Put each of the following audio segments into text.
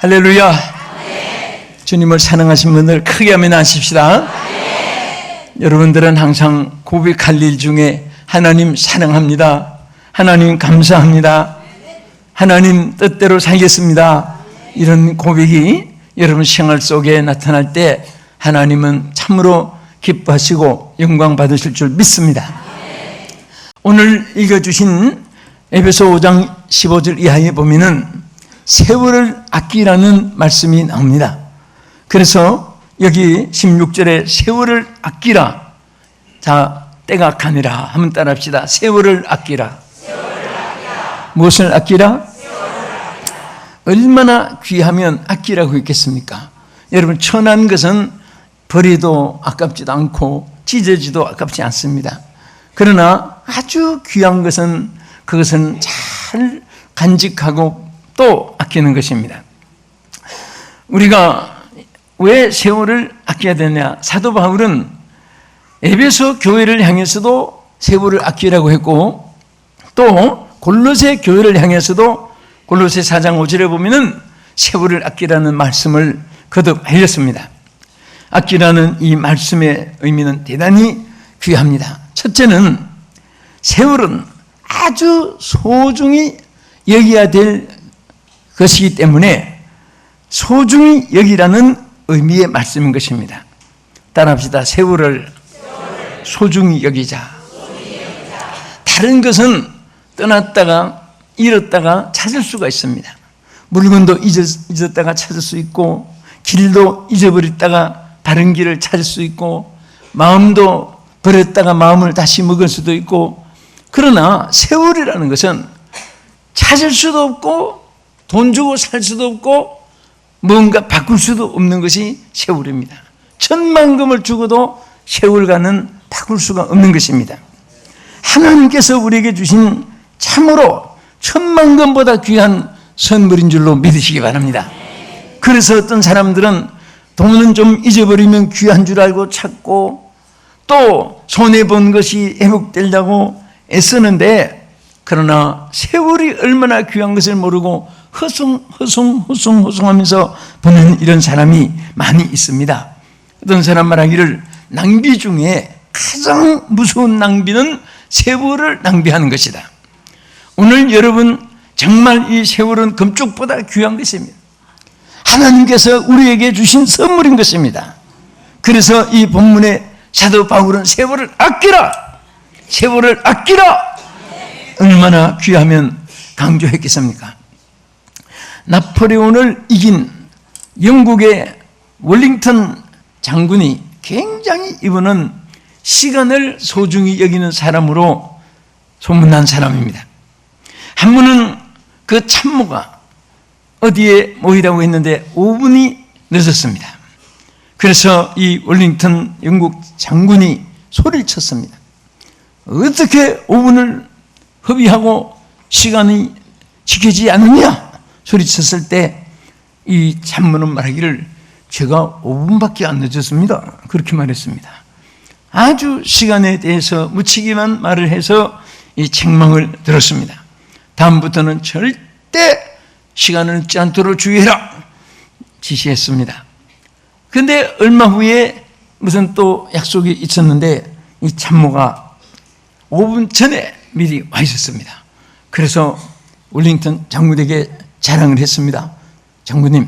할렐루야. 주님을 사랑하신 분들 크게 아멘 하십시다. 여러분들은 항상 고백할 일 중에 하나님 사랑합니다, 하나님 감사합니다, 하나님 뜻대로 살겠습니다, 이런 고백이 여러분 생활 속에 나타날 때 하나님은 참으로 기뻐하시고 영광 받으실 줄 믿습니다. 오늘 읽어주신 에베소 5장 15절 이하에 보면은 세월을 아끼라는 말씀이 나옵니다. 그래서 여기 16절에 세월을 아끼라. 자, 때가 가니라 한번 따라합시다. 세월을 아끼라. 무엇을 아끼라? 얼마나 귀하면 아끼라고 했겠습니까? 여러분, 천한 것은 버리도 아깝지도 않고 찢어지도 아깝지 않습니다. 그러나 아주 귀한 것은 그것은 잘 간직하고 또 아끼는 것입니다. 우리가 왜 세월을 아껴야 되냐? 사도 바울은 에베소 교회를 향해서도 세월을 아끼라고 했고, 또 골로새 교회를 향해서도 골로새 4장 5절에 보면은 세월을 아끼라는 말씀을 거듭 알렸습니다. 아끼라는 이 말씀의 의미는 대단히 귀합니다. 첫째는 세월은 아주 소중히 여겨야 될 것이기 때문에 소중히 여기라는 의미의 말씀인 것입니다. 따라합시다. 세월을 소중히 여기자. 다른 것은 떠났다가 잃었다가 찾을 수가 있습니다. 물건도 잊었다가 찾을 수 있고, 길도 잊어버렸다가 다른 길을 찾을 수 있고, 마음도 버렸다가 마음을 다시 먹을 수도 있고, 그러나 세월이라는 것은 찾을 수도 없고 돈 주고 살 수도 없고 뭔가 바꿀 수도 없는 것이 세월입니다. 천만금을 주고도 세월과는 바꿀 수가 없는 것입니다. 하나님께서 우리에게 주신 참으로 천만금보다 귀한 선물인 줄로 믿으시기 바랍니다. 그래서 어떤 사람들은 돈은 좀 잊어버리면 귀한 줄 알고 찾고, 또 손해본 것이 회복되려고 애쓰는데, 그러나 세월이 얼마나 귀한 것을 모르고 허송허송하면서 보는 이런 사람이 많이 있습니다. 어떤 사람 말하기를 낭비 중에 가장 무서운 낭비는 세월을 낭비하는 것이다. 오늘 여러분, 정말 이 세월은 금쪽보다 귀한 것입니다. 하나님께서 우리에게 주신 선물인 것입니다. 그래서 이 본문에 사도 바울은 세월을 아끼라, 세월을 아끼라, 얼마나 귀하면 강조했겠습니까? 나폴레온을 이긴 영국의 웰링턴 장군이 굉장히 이분은 시간을 소중히 여기는 사람으로 소문난 사람입니다. 한 번은 그 참모가 어디에 모이라고 했는데 5분이 늦었습니다. 그래서 이 웰링턴 영국 장군이 소리를 쳤습니다. 어떻게 5분을 허비하고 시간이 지켜지지 않느냐 소리쳤을 때 이 참모는 말하기를 제가 5분밖에 안 늦었습니다, 그렇게 말했습니다. 아주 시간에 대해서 묻히기만 말을 해서 이 책망을 들었습니다. 다음부터는 절대 시간을 늦지 않도록 주의해라 지시했습니다. 그런데 얼마 후에 무슨 또 약속이 있었는데 이 참모가 5분 전에 미리 와 있었습니다. 그래서 웰링턴 장군에게 자랑을 했습니다. 장군님,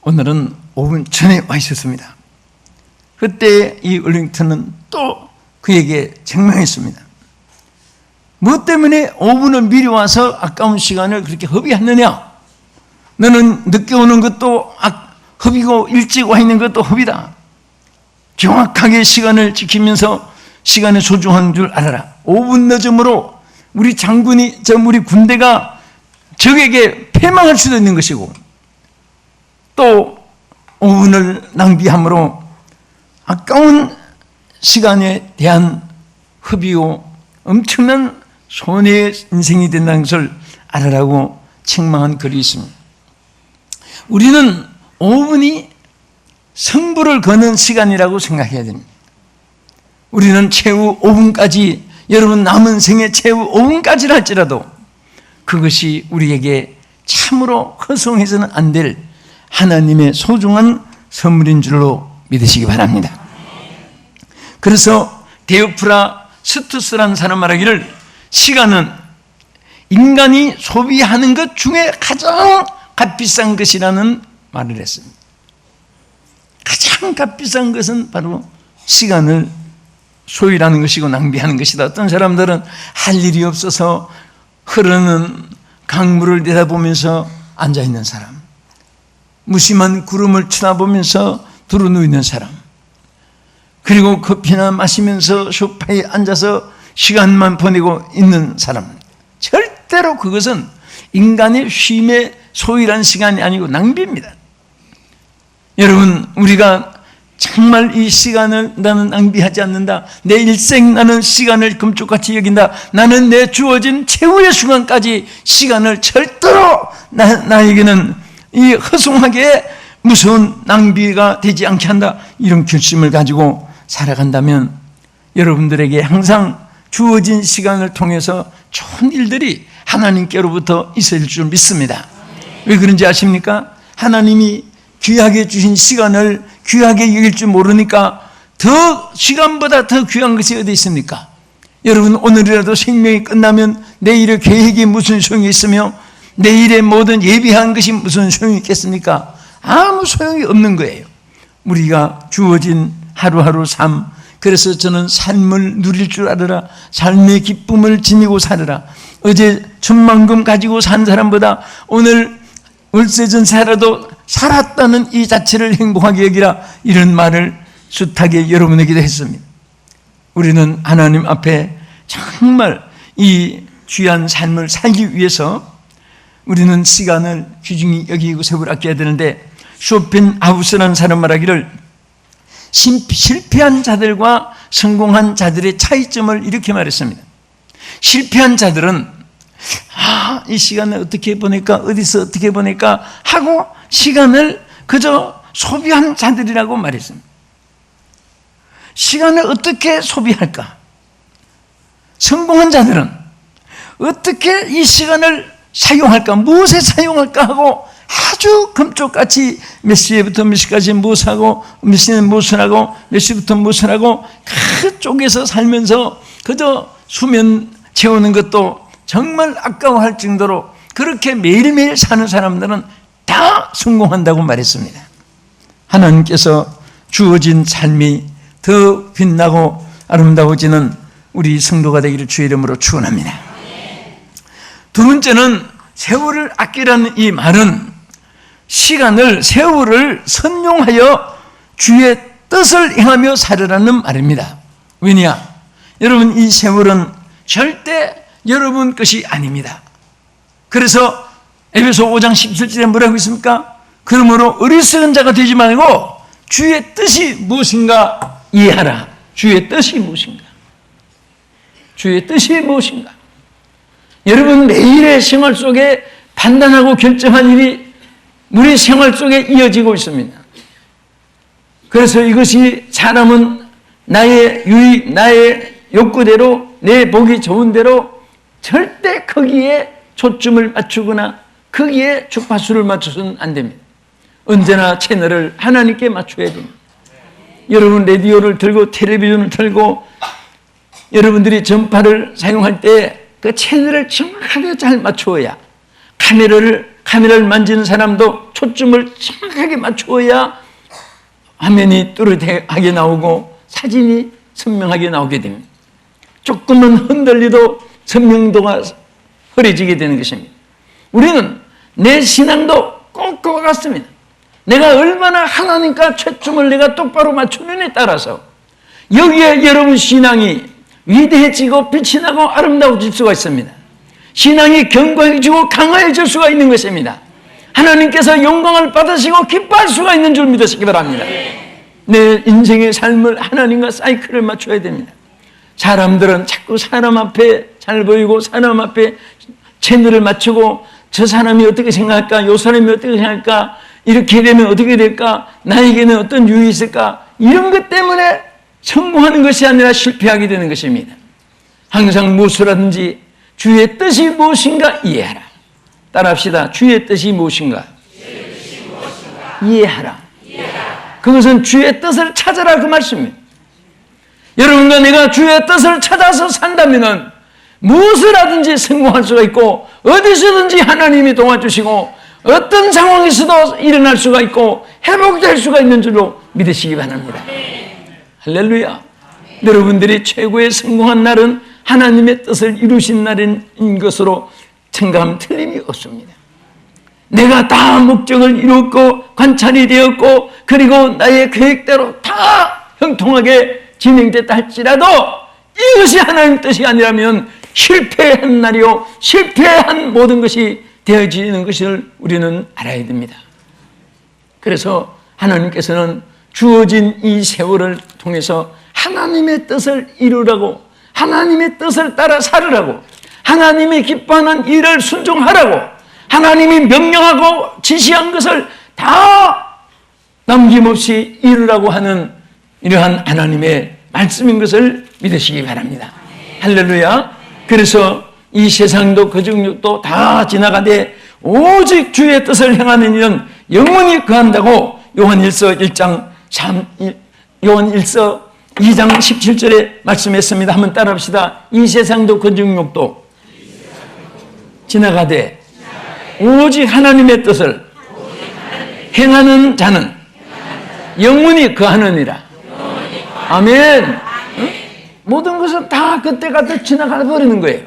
오늘은 5분 전에 와 있었습니다. 그때 이 웰링턴은 또 그에게 책망했습니다. 무엇 때문에 5분은 미리 와서 아까운 시간을 그렇게 허비했느냐? 너는 늦게 오는 것도 허비고 일찍 와 있는 것도 허비다. 정확하게 시간을 지키면서 시간의 소중한 줄 알아라. 5분 늦음으로 우리 장군이, 우리 군대가 적에게 패망할 수도 있는 것이고, 또 5분을 낭비함으로 아까운 시간에 대한 허비요 엄청난 손해의 인생이 된다는 것을 알아라고 책망한 글이 있습니다. 우리는 5분이 승부를 거는 시간이라고 생각해야 됩니다. 우리는 최후 5분까지, 여러분 남은 생애 최후 5분까지라 할지라도 그것이 우리에게 참으로 허송해서는 안 될 하나님의 소중한 선물인 줄로 믿으시기 바랍니다. 그래서 데오프라 스투스라는 사람 말하기를 시간은 인간이 소비하는 것 중에 가장 값비싼 것이라는 말을 했습니다. 가장 값비싼 것은 바로 시간을 소유하는 것이고 낭비하는 것이다. 어떤 사람들은 할 일이 없어서 흐르는 강물을 내다보면서 앉아있는 사람, 무심한 구름을 쳐다보면서 두루누이는 사람, 그리고 커피나 마시면서 소파에 앉아서 시간만 보내고 있는 사람, 절대로 그것은 인간의 쉼의 소유란 시간이 아니고 낭비입니다. 여러분, 우리가 정말 이 시간을 나는 낭비하지 않는다, 내 일생 나는 시간을 금쪽같이 여긴다, 나는 내 주어진 최후의 순간까지 시간을 절대로 나에게는 이 허송하게 무서운 낭비가 되지 않게 한다, 이런 결심을 가지고 살아간다면 여러분들에게 항상 주어진 시간을 통해서 좋은 일들이 하나님께로부터 있을 줄 믿습니다. 왜 그런지 아십니까? 하나님이 귀하게 주신 시간을 귀하게 여길 줄 모르니까 더 시간보다 더 귀한 것이 어디 있습니까? 여러분, 오늘이라도 생명이 끝나면 내일의 계획이 무슨 소용이 있으며 내일의 모든 예비한 것이 무슨 소용이 있겠습니까? 아무 소용이 없는 거예요. 우리가 주어진 하루하루 삶, 그래서 저는 삶을 누릴 줄 알아라, 삶의 기쁨을 지니고 살아라. 어제 천만금 가지고 산 사람보다 오늘 월세전세라도 살았다는 이 자체를 행복하게 여기라, 이런 말을 숱하게 여러분에게도 했습니다. 우리는 하나님 앞에 정말 이 귀한 삶을 살기 위해서 우리는 시간을 귀중히 여기고 세월 아껴야 되는데, 쇼펜하우스라는 사람 말하기를 실패한 자들과 성공한 자들의 차이점을 이렇게 말했습니다. 실패한 자들은 이 시간을 어떻게 보낼까, 어디서 어떻게 보낼까 하고 시간을 그저 소비한 자들이라고 말했습니다. 시간을 어떻게 소비할까? 성공한 자들은 어떻게 이 시간을 사용할까, 무엇에 사용할까 하고 아주 금쪽같이 몇 시부터 몇 시까지 무엇을 하고 몇 시는 무엇을 하고 몇 시부터 무엇을 하고 그 쪽에서 살면서 그저 수면 채우는 것도 정말 아까워할 정도로 그렇게 매일매일 사는 사람들은 다 성공한다고 말했습니다. 하나님께서 주어진 삶이 더 빛나고 아름다워지는 우리 성도가 되기를 주의 이름으로 축원합니다. 두 번째는 세월을 아끼라는 이 말은 시간을, 세월을 선용하여 주의 뜻을 행하며 살으라는 말입니다. 왜냐? 여러분, 이 세월은 절대 여러분 것이 아닙니다. 그래서 에베소 5장 17절에 뭐라고 있습니까? 그러므로 어리석은 자가 되지 말고 주의 뜻이 무엇인가 이해하라. 주의 뜻이 무엇인가? 주의 뜻이 무엇인가? 여러분, 매일의 생활 속에 판단하고 결정한 일이 우리 생활 속에 이어지고 있습니다. 그래서 이것이 사람은 나의 욕구대로, 내 보기 좋은 대로 절대 거기에 초점을 맞추거나 거기에 주파수를 맞춰서는 안 됩니다. 언제나 채널을 하나님께 맞춰야 됩니다. 여러분, 라디오를 들고 텔레비전을 틀고 여러분들이 전파를 사용할 때 그 채널을 정확하게 잘 맞추어야, 카메라를 만지는 사람도 초점을 정확하게 맞추어야 화면이 또렷하게 나오고 사진이 선명하게 나오게 됩니다. 조금만 흔들려도 선명도가 흐려지게 되는 것입니다. 우리는 내 신앙도 꼭 그와 같습니다. 내가 얼마나 하나님과 초점을 내가 똑바로 맞추느냐에 따라서 여기에 여러분 신앙이 위대해지고 빛이 나고 아름다워질 수가 있습니다. 신앙이 견고해지고 강화해질 수가 있는 것입니다. 하나님께서 영광을 받으시고 기뻐할 수가 있는 줄 믿으시기 바랍니다. 내 인생의 삶을 하나님과 사이클을 맞춰야 됩니다. 사람들은 자꾸 사람 앞에 잘 보이고 사람 앞에 채널을 맞추고 저 사람이 어떻게 생각할까, 요 사람이 어떻게 생각할까, 이렇게 되면 어떻게 될까, 나에게는 어떤 유익이 있을까, 이런 것 때문에 성공하는 것이 아니라 실패하게 되는 것입니다. 항상 무엇을 하든지 주의 뜻이 무엇인가 이해하라. 따라합시다. 주의 뜻이 무엇인가? 이해하라. 그것은 주의 뜻을 찾아라 그 말씀입니다. 여러분과 내가 주의 뜻을 찾아서 산다면 무엇을 하든지 성공할 수가 있고 어디서든지 하나님이 도와주시고 어떤 상황에서도 일어날 수가 있고 회복될 수가 있는 줄로 믿으시기 바랍니다. 할렐루야. 여러분들이 최고의 성공한 날은 하나님의 뜻을 이루신 날인 것으로 생각하면 틀림이 없습니다. 내가 다 목적을 이뤘고 관찰이 되었고 그리고 나의 계획대로 다 형통하게 진행됐다 할지라도 이것이 하나님의 뜻이 아니라면 실패한 날이요 실패한 모든 것이 되어지는 것을 우리는 알아야 됩니다. 그래서 하나님께서는 주어진 이 세월을 통해서 하나님의 뜻을 이루라고, 하나님의 뜻을 따라 살으라고, 하나님이 기뻐하는 일을 순종하라고, 하나님이 명령하고 지시한 것을 다 남김없이 이루라고 하는 이러한 하나님의 말씀인 것을 믿으시기 바랍니다. 할렐루야. 그래서 이 세상도 그 정욕도 다 지나가되 오직 주의 뜻을 행하는 이는 영원히 거한다고 요한일서 2장 17절에 말씀했습니다. 한번 따라합시다. 이 세상도 그 정욕도 지나가되 오직 하나님의 뜻을 행하는 자는 영원히 거하느니라. 아멘. 응? 모든 것은 다 그때가 또 지나가 버리는 거예요.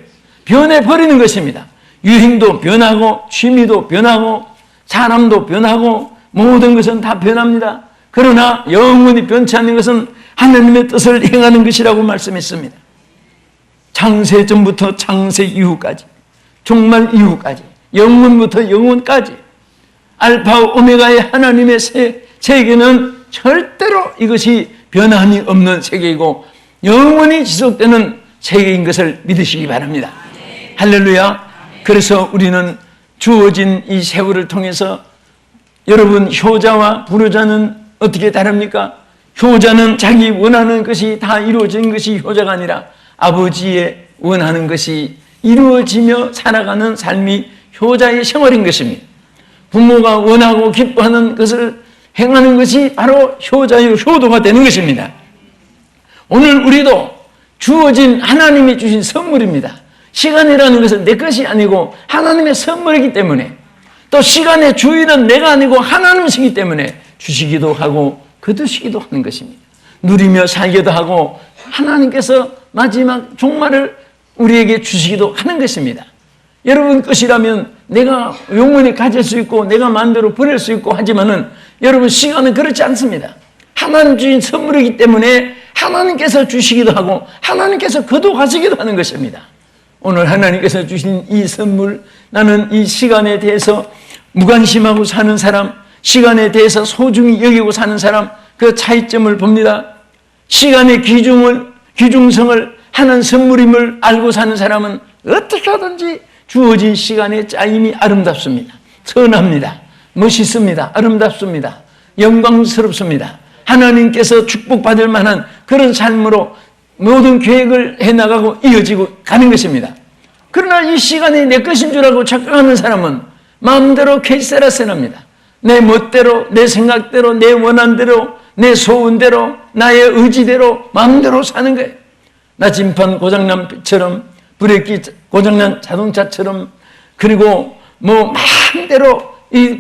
변해버리는 것입니다. 유행도 변하고 취미도 변하고 사람도 변하고 모든 것은 다 변합니다. 그러나 영원히 변치 않는 것은 하나님의 뜻을 행하는 것이라고 말씀했습니다. 창세 전부터 창세 이후까지, 종말 이후까지, 영원부터 영원까지 알파 오메가의 하나님의 세계는 절대로 이것이 변함이 없는 세계이고 영원히 지속되는 세계인 것을 믿으시기 바랍니다. 할렐루야. 그래서 우리는 주어진 이 세월을 통해서 여러분 효자와 불효자는 어떻게 다릅니까? 효자는 자기 원하는 것이 다 이루어진 것이 효자가 아니라 아버지의 원하는 것이 이루어지며 살아가는 삶이 효자의 생활인 것입니다. 부모가 원하고 기뻐하는 것을 행하는 것이 바로 효자의 효도가 되는 것입니다. 오늘 우리도 주어진 하나님이 주신 선물입니다. 시간이라는 것은 내 것이 아니고 하나님의 선물이기 때문에 또 시간의 주인은 내가 아니고 하나님이시기 때문에 주시기도 하고 거두시기도 하는 것입니다. 누리며 살기도 하고 하나님께서 마지막 종말을 우리에게 주시기도 하는 것입니다. 여러분 것이라면 내가 영원히 가질 수 있고 내가 마음대로 버릴 수 있고 하지만은 여러분 시간은 그렇지 않습니다. 하나님 주신 선물이기 때문에 하나님께서 주시기도 하고 하나님께서 거둬가시기도 하는 것입니다. 오늘 하나님께서 주신 이 선물, 나는 이 시간에 대해서 무관심하고 사는 사람, 시간에 대해서 소중히 여기고 사는 사람, 그 차이점을 봅니다. 시간의 귀중성을 하는 선물임을 알고 사는 사람은 어떻게 하든지 주어진 시간의 짜임이 아름답습니다. 선합니다. 멋있습니다. 아름답습니다. 영광스럽습니다. 하나님께서 축복받을 만한 그런 삶으로 모든 계획을 해나가고 이어지고 가는 것입니다. 그러나 이 시간이 내 것인 줄 알고 착각하는 사람은 마음대로 개세라세납니다. 내 멋대로, 내 생각대로, 내 원한대로, 내 소원대로, 나의 의지대로 마음대로 사는 거예요. 나침반 고장난처럼, 브레이크 고장난 자동차처럼, 그리고 마음대로 이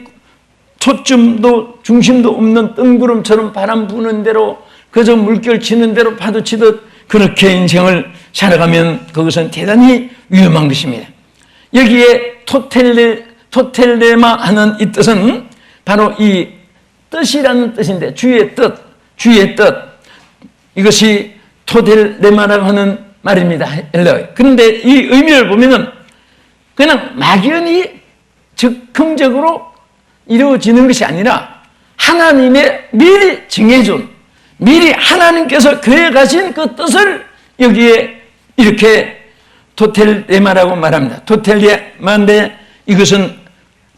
초점도 중심도 없는 뜬구름처럼 바람 부는 대로 그저 물결 치는 대로 파도 치듯 그렇게 인생을 살아가면 그것은 대단히 위험한 것입니다. 여기에 토텔레마 하는 이 뜻은 바로 이 뜻이라는 뜻인데 주의 뜻 이것이 토텔레마라고 하는 말입니다. 그런데 이 의미를 보면은 그냥 막연히 즉흥적으로 이루어지는 것이 아니라 하나님의 미리 정해준, 미리 하나님께서 그려가신 그 뜻을 여기에 이렇게 토텔레마라고 말합니다. 토텔레마인데 이것은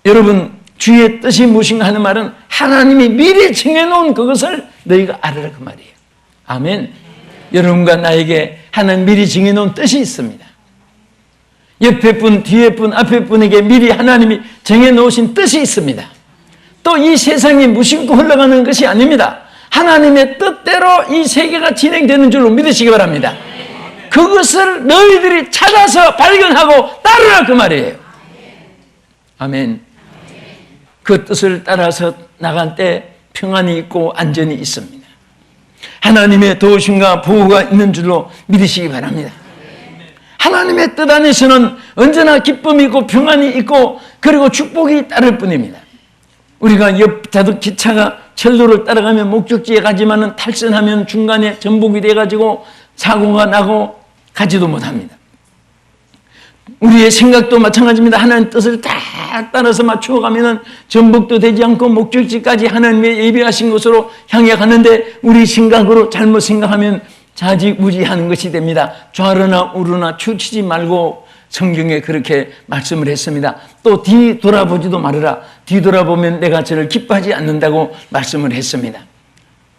여러분 주의 뜻이 무엇인가 하는 말은 하나님이 미리 정해놓은 그것을 너희가 알아라 그 말이에요. 아멘. 여러분과 나에게 하나님 미리 정해놓은 뜻이 있습니다. 옆에 분, 뒤에 분, 앞에 분에게 미리 하나님이 정해놓으신 뜻이 있습니다. 또 이 세상이 무심코 흘러가는 것이 아닙니다. 하나님의 뜻대로 이 세계가 진행되는 줄로 믿으시기 바랍니다. 그것을 너희들이 찾아서 발견하고 따르라 그 말이에요. 아멘. 그 뜻을 따라서 나간 때 평안이 있고 안전이 있습니다. 하나님의 도우심과 보호가 있는 줄로 믿으시기 바랍니다. 하나님의 뜻 안에서는 언제나 기쁨이 있고 평안이 있고 그리고 축복이 따를 뿐입니다. 우리가 옆 기차가 철도를 따라가면 목적지에 가지만은 탈선하면 중간에 전복이 돼가지고 사고가 나고 가지도 못합니다. 우리의 생각도 마찬가지입니다. 하나님의 뜻을 다 따라서 맞추어가면은 전복도 되지 않고 목적지까지 하나님의 예비하신 곳으로 향해 가는데 우리 생각으로 잘못 생각하면 좌지우지하는 것이 됩니다. 좌르나 우르나 추치지 말고 성경에 그렇게 말씀을 했습니다. 또 뒤돌아보지도 말아라. 뒤돌아보면 내가 저를 기뻐하지 않는다고 말씀을 했습니다.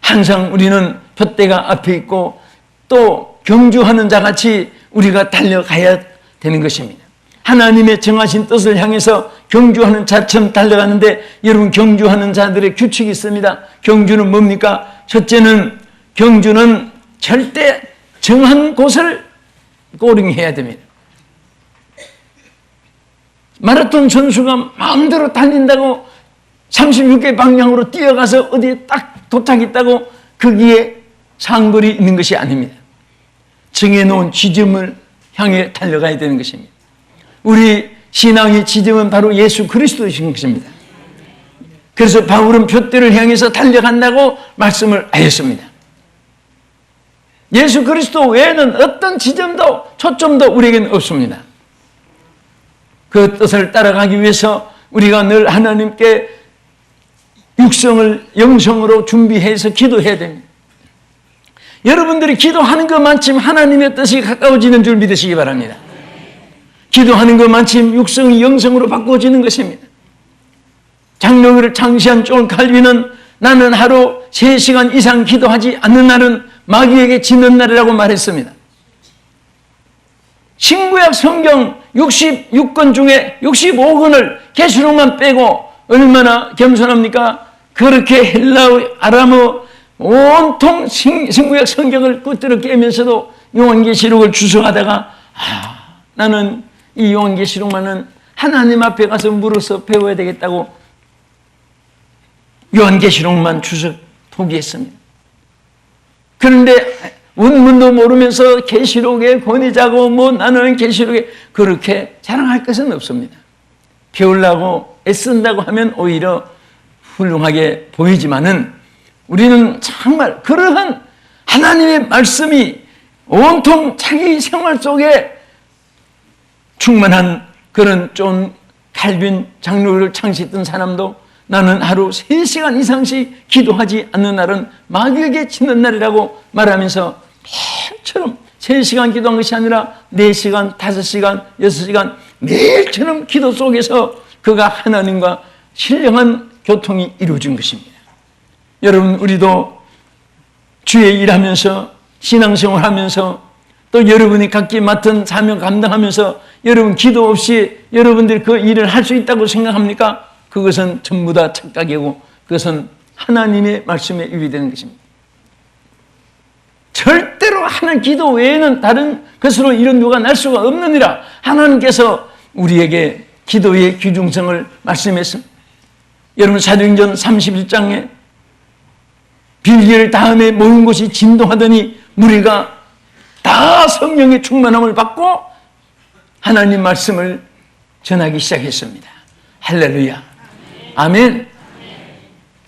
항상 우리는 돛대가 앞에 있고 또 경주하는 자같이 우리가 달려가야 되는 것입니다. 하나님의 정하신 뜻을 향해서 경주하는 자처럼 달려가는데 여러분 경주하는 자들의 규칙이 있습니다. 경주는 뭡니까? 첫째는 경주는 절대 정한 곳을 고링해야 됩니다. 마라톤 선수가 마음대로 달린다고 36개 방향으로 뛰어가서 어디에 딱 도착했다고 거기에 상거리 있는 것이 아닙니다. 정해놓은 지점을 향해 달려가야 되는 것입니다. 우리 신앙의 지점은 바로 예수 그리스도이신 것입니다. 그래서 바울은 돛대를 향해서 달려간다고 말씀을 하였습니다. 예수 그리스도 외에는 어떤 지점도 초점도 우리에게는 없습니다. 그 뜻을 따라가기 위해서 우리가 늘 하나님께 육성을 영성으로 준비해서 기도해야 됩니다. 여러분들이 기도하는 것만큼 하나님의 뜻이 가까워지는 줄 믿으시기 바랍니다. 기도하는 것만큼 육성이 영성으로 바꿔지는 것입니다. 장로교를 창시한 존 칼빈은 나는 하루 3시간 이상 기도하지 않는 날은 마귀에게 지는 날이라고 말했습니다. 신구약 성경 66권 중에 65권을 계시록만 빼고 얼마나 겸손합니까? 그렇게 헬라어, 아람어 온통 신구약 성경을 끄트러 깨면서도 요한계시록을 주석하다가 나는 이 요한계시록만은 하나님 앞에 가서 물어서 배워야 되겠다고 요한계시록만 주석 포기했습니다. 그런데 원문도 모르면서 계시록의 권위자고 나는 계시록에 그렇게 자랑할 것은 없습니다. 배우려고 애쓴다고 하면 오히려 훌륭하게 보이지만은 우리는 정말 그러한 하나님의 말씀이 온통 자기 생활 속에 충만한 그런 존 칼빈 장로를 창시했던 사람도 나는 하루 3시간 이상씩 기도하지 않는 날은 마귀에게 지는 날이라고 말하면서 매일처럼 3시간 기도한 것이 아니라 4시간, 5시간, 6시간 매일처럼 기도 속에서 그가 하나님과 신령한 교통이 이루어진 것입니다. 여러분 우리도 주의 일하면서 신앙생활하면서 또 여러분이 각기 맡은 사명 감당하면서 여러분 기도 없이 여러분들이 그 일을 할 수 있다고 생각합니까? 그것은 전부 다 착각이고 그것은 하나님의 말씀에 위배되는 것입니다. 절대로 하는 기도 외에는 다른 것으로 이런 요가 날 수가 없느니라. 하나님께서 우리에게 기도의 귀중성을 말씀했습니다. 여러분 사도행전 31장에 빌기를 다음에 모인 곳이 진동하더니 무리가 다 성령의 충만함을 받고 하나님 말씀을 전하기 시작했습니다. 할렐루야. 아멘.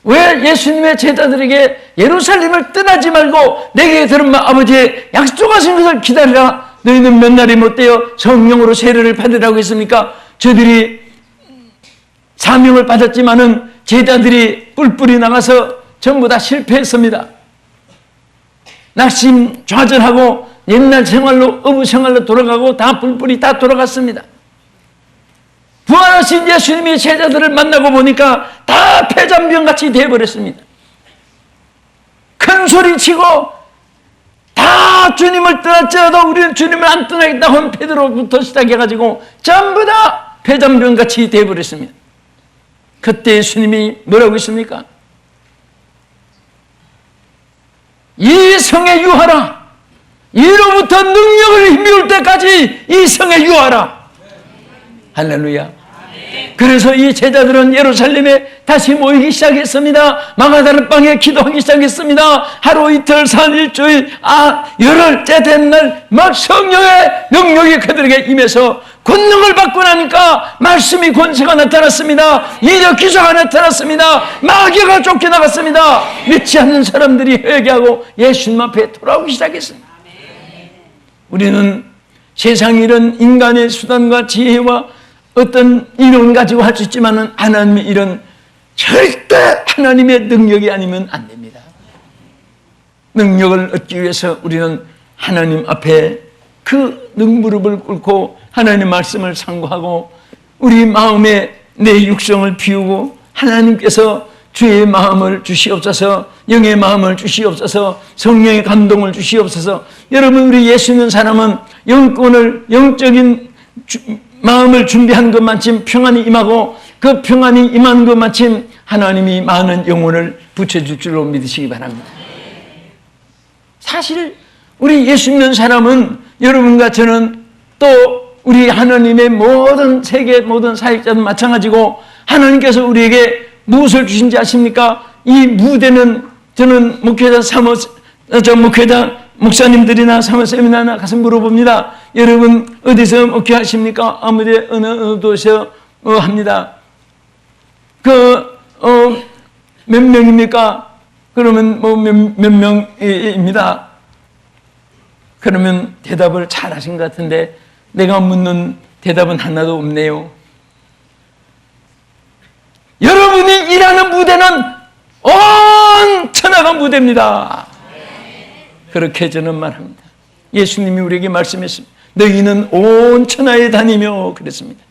왜 예수님의 제자들에게 예루살렘을 떠나지 말고 내게 들은 아버지의 약속하신 것을 기다리라. 너희는 몇 날이 못되어 성령으로 세례를 받으라고 했습니까? 저들이 사명을 받았지만은 제자들이 뿔뿔이 나가서 전부 다 실패했습니다. 낙심좌절하고 옛날 생활로 어부 생활로 돌아가고 다 뿔뿔이 다 돌아갔습니다. 부활하신 예수님이 제자들을 만나고 보니까 다 폐잔병같이 되어버렸습니다. 큰 소리치고 다 주님을 떠났지라도 우리는 주님을 안 떠나겠다고 한 베드로부터 시작해가지고 전부 다 폐잔병같이 되어버렸습니다. 그때 예수님이 뭐라고 했습니까? 이 성에 유하라. 이로부터 능력을 힘미울 때까지 이 성에 유하라. 할렐루야. 그래서 이 제자들은 예루살렘에 다시 모이기 시작했습니다. 마가다락방에 기도하기 시작했습니다. 하루 이틀 산 일주일 열흘째 된 날 막 성령의 능력이 그들에게 임해서 권능을 받고 나니까 말씀이 권세가 나타났습니다. 이적 기사가 나타났습니다. 마귀가 쫓겨나갔습니다. 믿지 않는 사람들이 회개하고 예수님 앞에 돌아오기 시작했습니다. 우리는 세상 이런 인간의 수단과 지혜와 어떤 이론 가지고 할 수 있지만은 하나님의 일은 절대 하나님의 능력이 아니면 안 됩니다. 능력을 얻기 위해서 우리는 하나님 앞에 그 무릎을 꿇고 하나님의 말씀을 상고하고 우리 마음에 내 육성을 비우고 하나님께서 주의 마음을 주시옵소서, 영의 마음을 주시옵소서, 성령의 감동을 주시옵소서. 여러분, 우리 예수 믿는 사람은 영적인 마음을 준비한 것만큼 평안이 임하고 그 평안이 임한 것만큼 하나님이 많은 영혼을 붙여줄 줄로 믿으시기 바랍니다. 사실 우리 예수 믿는 사람은 여러분과 저는 또 우리 하나님의 모든 세계 모든 사역자도 마찬가지고 하나님께서 우리에게 무엇을 주신지 아십니까? 이 무대는 저는 목사님들이나 사모쌤이나 가서 물어봅니다. 여러분 어디서 목회하십니까? 아무데 어느 도시에서 합니다. 몇 명입니까? 그러면 몇 명입니다. 그러면 대답을 잘 하신 것 같은데 내가 묻는 대답은 하나도 없네요. 여러분이 일하는 무대는 온 천하가 무대입니다. 그렇게 저는 말합니다. 예수님이 우리에게 말씀했습니다. 너희는 온 천하에 다니며 그랬습니다.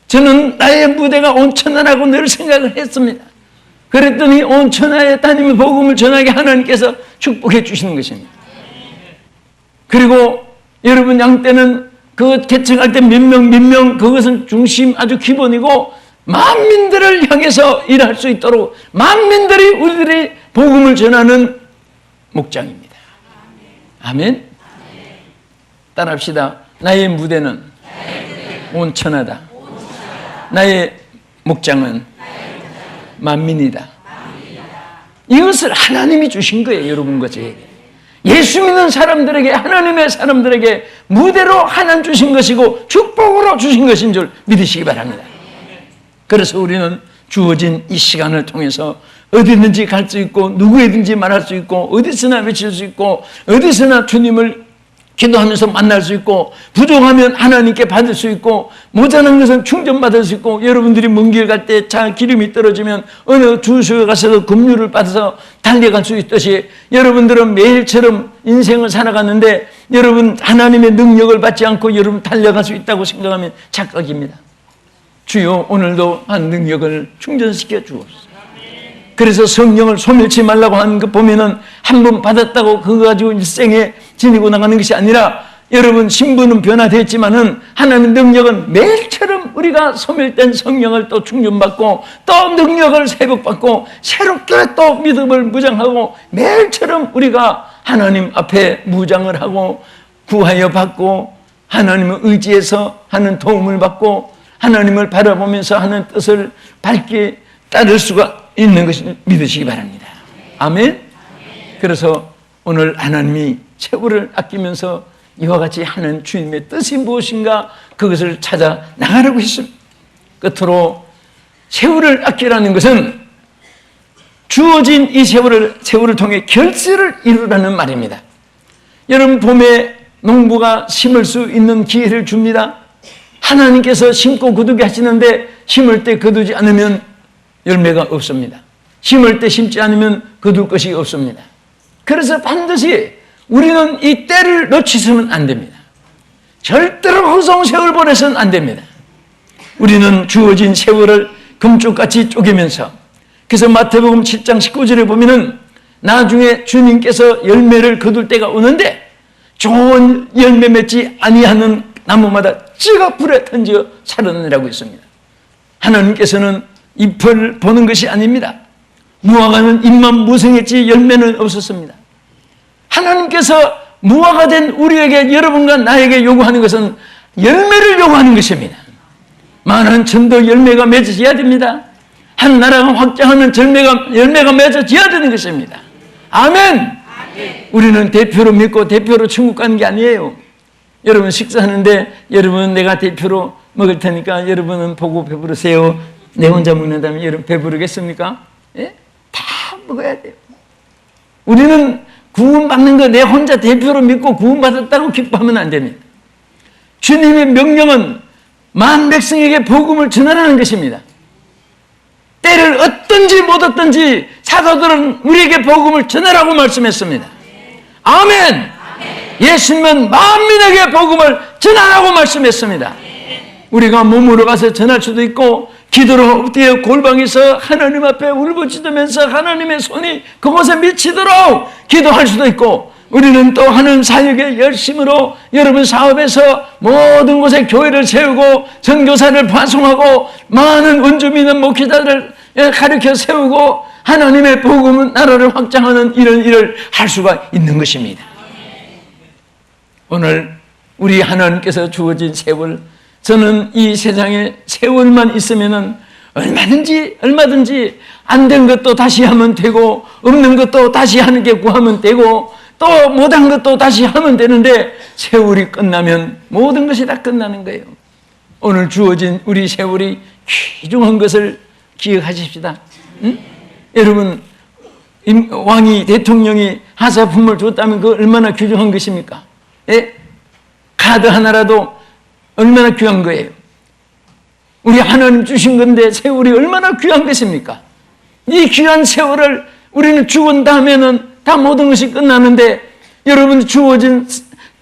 저는 나의 무대가 온 천하라고 늘 생각을 했습니다. 그랬더니 온 천하에 다니며 복음을 전하게 하나님께서 축복해 주시는 것입니다. 그리고 여러분 양떼는 그 개척할 때 몇 명 그것은 중심 아주 기본이고 만민들을 향해서 일할 수 있도록 만민들이 우리들이 복음을 전하는 목장입니다. 아멘. 따라합시다. 나의 무대는 온 천하다. 나의 목장은 만민이다. 이것을 하나님이 주신 거예요. 여러분과 저에게. 예수 믿는 사람들에게 하나님의 사람들에게 무대로 하나님 주신 것이고 축복으로 주신 것인 줄 믿으시기 바랍니다. 그래서 우리는 주어진 이 시간을 통해서 어디든지 갈 수 있고 누구에든지 말할 수 있고 어디서나 외칠 수 있고 어디서나 주님을 기도하면서 만날 수 있고 부족하면 하나님께 받을 수 있고 모자란 것은 충전받을 수 있고 여러분들이 먼 길 갈 때 차 기름이 떨어지면 어느 주유소에 가서도 급료를 받아서 달려갈 수 있듯이 여러분들은 매일처럼 인생을 살아가는데 여러분 하나님의 능력을 받지 않고 여러분 달려갈 수 있다고 생각하면 착각입니다. 주여 오늘도 한 능력을 충전시켜 주옵소서. 그래서 성령을 소멸치 말라고 하는 거 보면은 한 번 받았다고 그거 가지고 일생에 지니고 나가는 것이 아니라 여러분 신분은 변화됐지만은 하나님의 능력은 매일처럼 우리가 소멸된 성령을 또 충전받고 또 능력을 회복받고 새롭게 또 믿음을 무장하고 매일처럼 우리가 하나님 앞에 무장을 하고 구하여 받고 하나님을 의지해서 하는 도움을 받고 하나님을 바라보면서 하는 뜻을 밝게 따를 수가 있는 것을 믿으시기 바랍니다. 아멘. 그래서 오늘 하나님이 세월을 아끼면서 이와 같이 하는 주님의 뜻이 무엇인가 그것을 찾아 나가라고 했습니다. 끝으로 세월을 아끼라는 것은 주어진 이 세월을 통해 결실을 이루라는 말입니다. 여러분 봄에 농부가 심을 수 있는 기회를 줍니다. 하나님께서 심고 거두게 하시는데 심을 때 거두지 않으면 열매가 없습니다. 심을 때 심지 않으면 거둘 것이 없습니다. 그래서 반드시 우리는 이 때를 놓치서는 안 됩니다. 절대로 허송 세월 보내서는 안 됩니다. 우리는 주어진 세월을 금쪽같이 쪼개면서 그래서 마태복음 7장 19절에 보면은 나중에 주님께서 열매를 거둘 때가 오는데 좋은 열매 맺지 아니하는 나무마다 찌가 불에 던져 살아내라고 했습니다. 하나님께서는 잎을 보는 것이 아닙니다. 무화과는 잎만 무성했지 열매는 없었습니다. 하나님께서 무화과 된 우리에게, 여러분과 나에게 요구하는 것은 열매를 요구하는 것입니다. 많은 전도 열매가 맺어져야 됩니다. 한 나라가 확장하는 열매가 맺어져야 되는 것입니다. 아멘. 우리는 대표로 믿고 대표로 천국 가는 게 아니에요. 여러분 식사하는데 여러분 내가 대표로 먹을 테니까 여러분은 보고 배부르세요. 내 혼자 먹는다면 여러분 배부르겠습니까? 예? 다 먹어야 돼요. 우리는 구원받는 거 내 혼자 대표로 믿고 구원받았다고 기뻐하면 안 됩니다. 주님의 명령은 만 백성에게 복음을 전하라는 것입니다. 때를 얻든지 못 얻든지 사도들은 우리에게 복음을 전하라고 말씀했습니다. 아멘. 예수님은 만민에게 복음을 전하라고 말씀했습니다. 우리가 몸으로 가서 전할 수도 있고 기도로 엎드려 골방에서 하나님 앞에 울부짖으면서 하나님의 손이 그곳에 미치도록 기도할 수도 있고, 우리는 또 하는 사역에 열심으로 여러분 사업에서 모든 곳에 교회를 세우고 선교사를 파송하고 많은 원주민은 목회자를 가르쳐 세우고 하나님의 복음 나라를 확장하는 이런 일을 할 수가 있는 것입니다. 오늘 우리 하나님께서 주어진 세월, 저는 이 세상에 세월만 있으면은 얼마든지 안 된 것도 다시 하면 되고 없는 것도 다시 하는 게 구하면 되고 또 못한 것도 다시 하면 되는데 세월이 끝나면 모든 것이 다 끝나는 거예요. 오늘 주어진 우리 세월이 귀중한 것을 기억하십시다. 응? 여러분 왕이 대통령이 하사품을 줬다면 그 얼마나 귀중한 것입니까? 예? 카드 하나라도 얼마나 귀한 거예요. 우리 하나님 주신 건데 세월이 얼마나 귀한 것입니까? 이 귀한 세월을 우리는 죽은 다음에는 다 모든 것이 끝나는데 여러분 주어진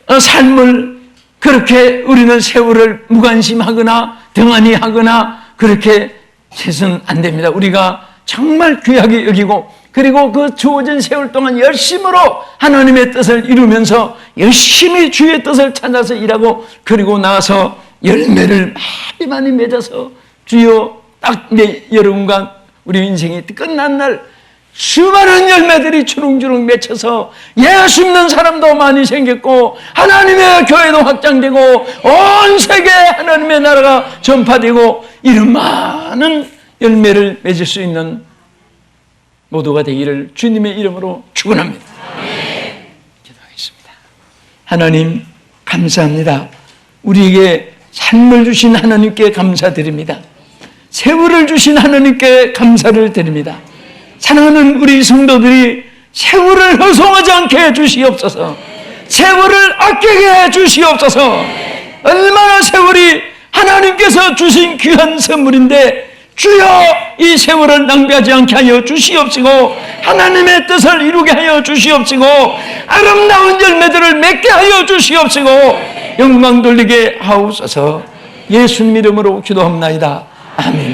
삶을 그렇게 우리는 세월을 무관심하거나 등한히 하거나 그렇게 해서는 안 됩니다. 우리가 정말 귀하게 여기고 그리고 그 주어진 세월 동안 열심으로 하나님의 뜻을 이루면서 열심히 주의 뜻을 찾아서 일하고 그리고 나서 열매를 많이 맺어서 주여 딱 여러분과 우리 인생이 끝난 날 수많은 열매들이 주렁주렁 맺혀서 예수 믿는 사람도 많이 생겼고 하나님의 교회도 확장되고 온 세계에 하나님의 나라가 전파되고 이런 많은 열매를 맺을 수 있는 모두가 되기를 주님의 이름으로 축원합니다. 기도하겠습니다. 하나님 감사합니다. 우리에게 삶을 주신 하나님께 감사드립니다. 세월을 주신 하나님께 감사를 드립니다. 사랑하는 우리 성도들이 세월을 허송하지 않게 해주시옵소서. 세월을 아끼게 해주시옵소서. 얼마나 세월이 하나님께서 주신 귀한 선물인데 주여 이 세월을 낭비하지 않게 하여 주시옵시고 하나님의 뜻을 이루게 하여 주시옵시고 아름다운 열매들을 맺게 하여 주시옵시고 영광 돌리게 하옵소서. 예수님 이름으로 기도합나이다. 아멘.